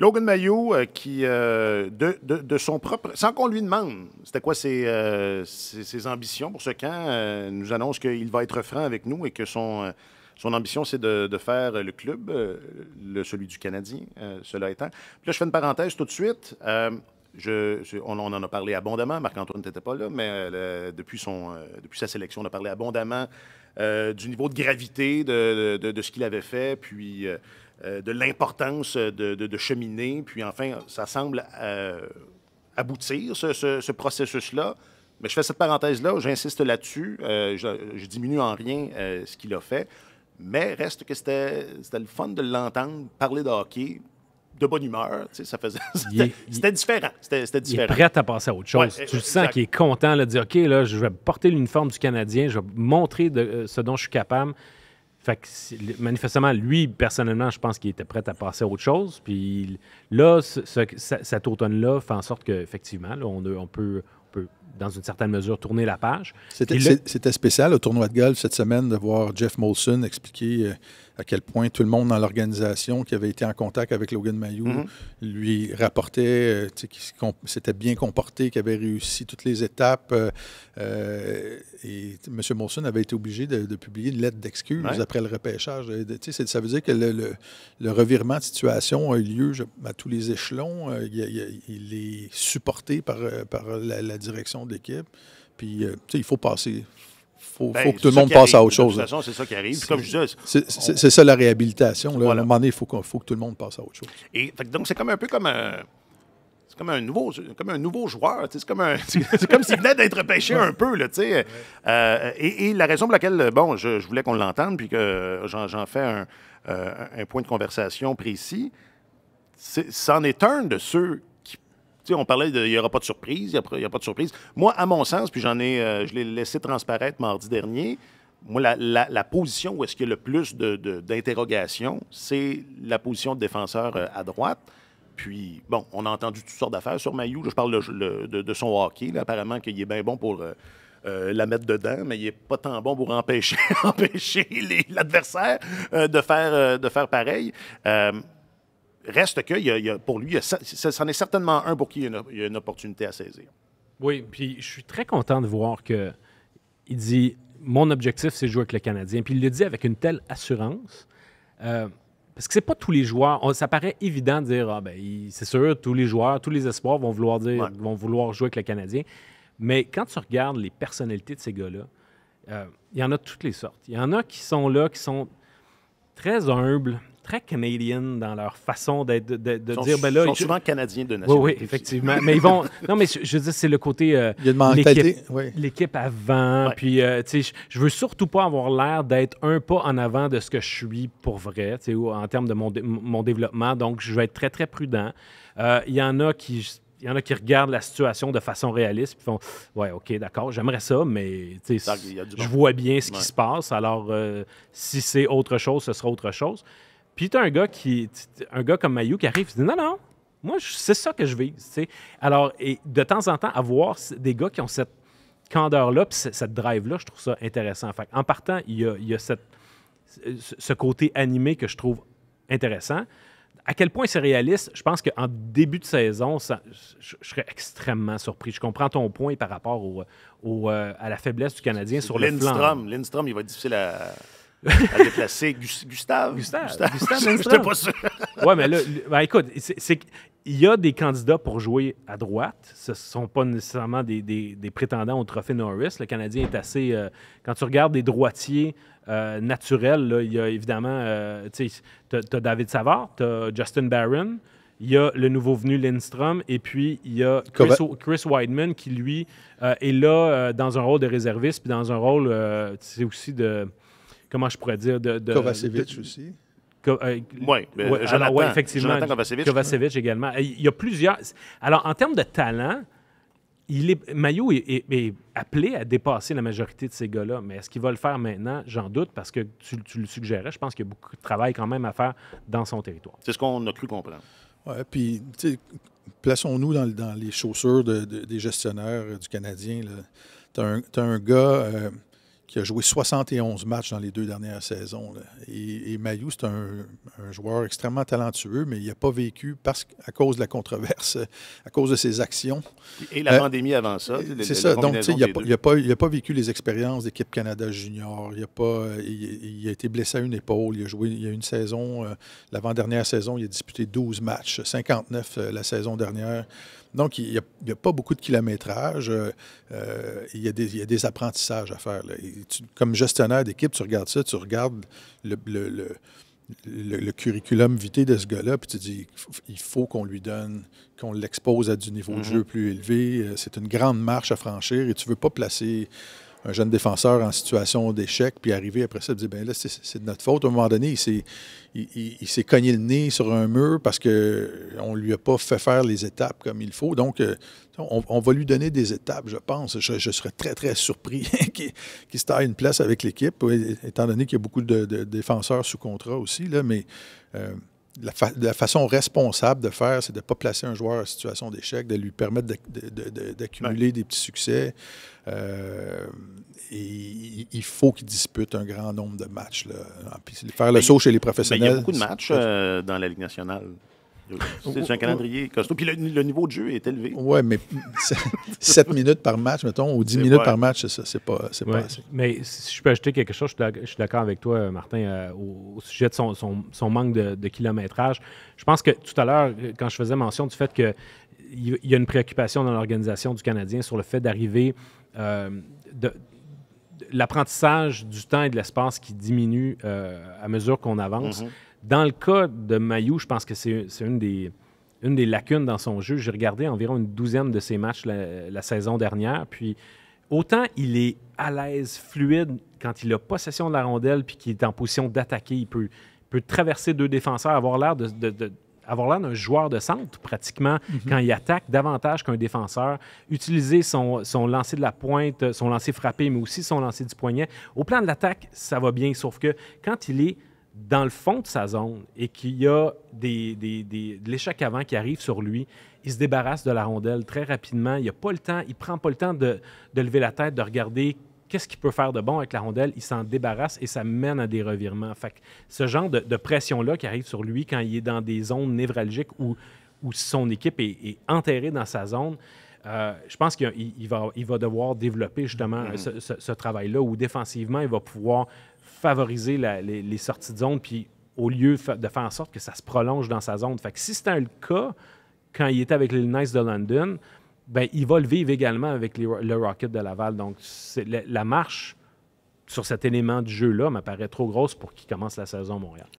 Logan Mailloux, qui, de son propre... Sans qu'on lui demande, c'était quoi ses ambitions pour ce camp, nous annonce qu'il va être franc avec nous et que son ambition, c'est de faire le club, celui du Canadien, cela étant. Puis là, je fais une parenthèse tout de suite. On en a parlé abondamment. Marc-Antoine n'était pas là, mais depuis sa sélection, on a parlé abondamment du niveau de gravité de ce qu'il avait fait, puis de l'importance de cheminer. Puis enfin, ça semble aboutir, ce processus-là. Mais je fais cette parenthèse-là, j'insiste là-dessus. Je diminue en rien ce qu'il a fait. Mais reste que c'était le fun de l'entendre parler de hockey de bonne humeur. Ça faisait, c'était différent. C'était différent. Il est prêt à passer à autre chose. Ouais, tu le sens qu'il est content là, de dire « OK, là, je vais porter l'uniforme du Canadien, je vais montrer ce dont je suis capable. » Fait que, manifestement, lui, personnellement, je pense qu'il était prêt à passer à autre chose. Puis là, cet automne-là fait en sorte qu'effectivement, on peut, dans une certaine mesure, tourner la page. C'était spécial au tournoi de golf cette semaine de voir Jeff Molson expliquer à quel point tout le monde dans l'organisation qui avait été en contact avec Logan Mailloux lui rapportait qu'il s'était bien comporté, qu'il avait réussi toutes les étapes. Et M. Molson avait été obligé de publier une lettre d'excuse après le repêchage. Ça veut dire que le revirement de situation a eu lieu à tous les échelons. Il est supporté par la direction de l'équipe. Puis, il faut passer. Faut que tout le monde passe à autre chose. De toute façon, c'est ça qui arrive. Comme je disais, c'est ça la réhabilitation. Là. Voilà. À un moment donné, il faut que tout le monde passe à autre chose. Et donc, c'est comme un peu comme un nouveau joueur. C'est comme s'il venait d'être pêché un peu. Là, et la raison pour laquelle je voulais qu'on l'entende puis que j'en fais un point de conversation précis, c'en est un de ceux qui... On parlait il n'y aura pas de surprise, il n'y a pas de surprise. Moi, à mon sens, puis je l'ai laissé transparaître mardi dernier, moi, la position où est-ce qu'il y a le plus d'interrogations, c'est la position de défenseur à droite. Puis, on a entendu toutes sortes d'affaires sur Mailloux. Je parle de son hockey. Là. Apparemment qu'il est bien bon pour la mettre dedans, mais il n'est pas tant bon pour empêcher l'adversaire de faire pareil. Reste que pour lui, c'en est certainement un pour qui il y a une opportunité à saisir. Oui, puis je suis très content de voir qu'il dit « Mon objectif, c'est de jouer avec le Canadien ». Puis il le dit avec une telle assurance. Parce que c'est pas tous les joueurs. Ça paraît évident de dire c'est sûr, tous les joueurs, tous les espoirs vont vouloir jouer avec le Canadien. Mais quand tu regardes les personnalités de ces gars-là, il y en a de toutes les sortes. Il y en a qui sont là, qui sont très humbles, très canadiens dans leur façon de dire... Ils sont souvent canadiens de nationalité. Oui, effectivement. Mais ils vont... Non, mais je veux dire, c'est le côté... l'équipe avant. Puis, je veux surtout pas avoir l'air d'être un pas en avant de ce que je suis pour vrai, en termes de mon développement. Donc, je vais être très, très prudent. Il y en a qui regardent la situation de façon réaliste et font « Ouais, OK, d'accord, j'aimerais ça, mais je vois bien ce qui se passe. Alors, si c'est autre chose, ce sera autre chose. » Puis tu as un gars comme Mailloux qui arrive et dit « Non, moi, c'est ça que je vise. » Alors, et de temps en temps, avoir des gars qui ont cette candeur-là puis cette drive-là, je trouve ça intéressant. Fait en partant, il y a ce côté animé que je trouve intéressant. À quel point c'est réaliste, je pense qu'en début de saison, je serais extrêmement surpris. Je comprends ton point par rapport à la faiblesse du Canadien sur le flanc. Lindstrom, il va être difficile à déplacer. Gustave Lindstrom. J'étais pas sûr. Oui, mais là, écoute, il y a des candidats pour jouer à droite. Ce ne sont pas nécessairement des prétendants au trophée Norris. Le Canadien est assez... quand tu regardes des droitiers naturels, là, il y a évidemment... tu as David Savard, tu as Justin Barron, il y a le nouveau venu Lindstrom, et puis il y a Chris Wideman qui, lui, est là dans un rôle de réserviste, puis dans un rôle, c'est aussi de... Comment je pourrais dire? Kovacevic aussi. Oui, effectivement. Kovacevic également. Il y a plusieurs. Alors, en termes de talent, Mailloux est appelé à dépasser la majorité de ces gars-là. Mais est-ce qu'il va le faire maintenant? J'en doute parce que tu le suggérais. Je pense qu'il y a beaucoup de travail quand même à faire dans son territoire. C'est ce qu'on a cru comprendre. Oui, puis, tu sais, plaçons-nous dans les chaussures des gestionnaires du Canadien. Tu as un gars qui a joué 71 matchs dans les 2 dernières saisons. Là. Et Mailloux, c'est un joueur extrêmement talentueux, mais il n'a pas vécu à cause de la controverse, à cause de ses actions. Et la pandémie avant ça. C'est ça. Donc, il n'a pas vécu les expériences d'équipe Canada Junior. Il a été blessé à une épaule. Il y a une saison, l'avant-dernière saison, il a disputé 12 matchs, 59 la saison dernière. Donc, il n'y a pas beaucoup de kilométrage. Il y a des apprentissages à faire. Là. Comme gestionnaire d'équipe, tu regardes ça, tu regardes le curriculum vitae de ce gars-là, puis tu dis, il faut qu'on lui donne, qu'on l'expose à du niveau de jeu plus élevé. C'est une grande marche à franchir et tu ne veux pas placer un jeune défenseur en situation d'échec, puis arriver après ça et dire, bien là, c'est de notre faute. À un moment donné, il s'est cogné le nez sur un mur parce qu'on ne lui a pas fait faire les étapes comme il faut. Donc, on va lui donner des étapes, je pense. Je serais très, très surpris qu'il se taille une place avec l'équipe, étant donné qu'il y a beaucoup de défenseurs sous contrat aussi, là, mais... La façon responsable de faire, c'est de ne pas placer un joueur en situation d'échec, de lui permettre d'accumuler des petits succès. Et il faut qu'il dispute un grand nombre de matchs. Là. Puis faire le saut chez les professionnels. Il y a beaucoup de matchs dans la Ligue nationale. C'est un calendrier costaud. Puis le niveau de jeu est élevé. Oui, mais 7 minutes par match, mettons, ou 10 minutes par match, c'est pas assez. Mais si je peux ajouter quelque chose, je suis d'accord avec toi, Martin, au sujet de son manque de kilométrage. Je pense que tout à l'heure, quand je faisais mention du fait qu'il y a une préoccupation dans l'organisation du Canadien sur le fait d'arriver... l'apprentissage du temps et de l'espace qui diminue à mesure qu'on avance. Dans le cas de Mailloux, je pense que c'est une des lacunes dans son jeu. J'ai regardé environ une douzaine de ses matchs la saison dernière, puis autant il est à l'aise, fluide, quand il a possession de la rondelle puis qu'il est en position d'attaquer, il peut traverser 2 défenseurs, avoir l'air d'un joueur de centre, pratiquement, quand il attaque davantage qu'un défenseur. Utiliser son lancer de la pointe, son lancer frappé, mais aussi son lancer du poignet. Au plan de l'attaque, ça va bien, sauf que quand il est dans le fond de sa zone et qu'il y a de l'échec avant qui arrive sur lui, il se débarrasse de la rondelle très rapidement. Il ne prend pas le temps de lever la tête, de regarder qu'est-ce qu'il peut faire de bon avec la rondelle. Il s'en débarrasse et ça mène à des revirements. Fait que ce genre de pression-là qui arrive sur lui quand il est dans des zones névralgiques où son équipe est enterrée dans sa zone, je pense qu'il va devoir développer justement ce travail-là où défensivement, il va pouvoir favoriser les sorties de zone, puis au lieu de faire en sorte que ça se prolonge dans sa zone. Fait que si c'était le cas, quand il était avec les Knights de London, ben, il va le vivre également avec le Rocket de Laval. Donc, la marche sur cet élément du jeu-là m'apparaît trop grosse pour qu'il commence la saison à Montréal.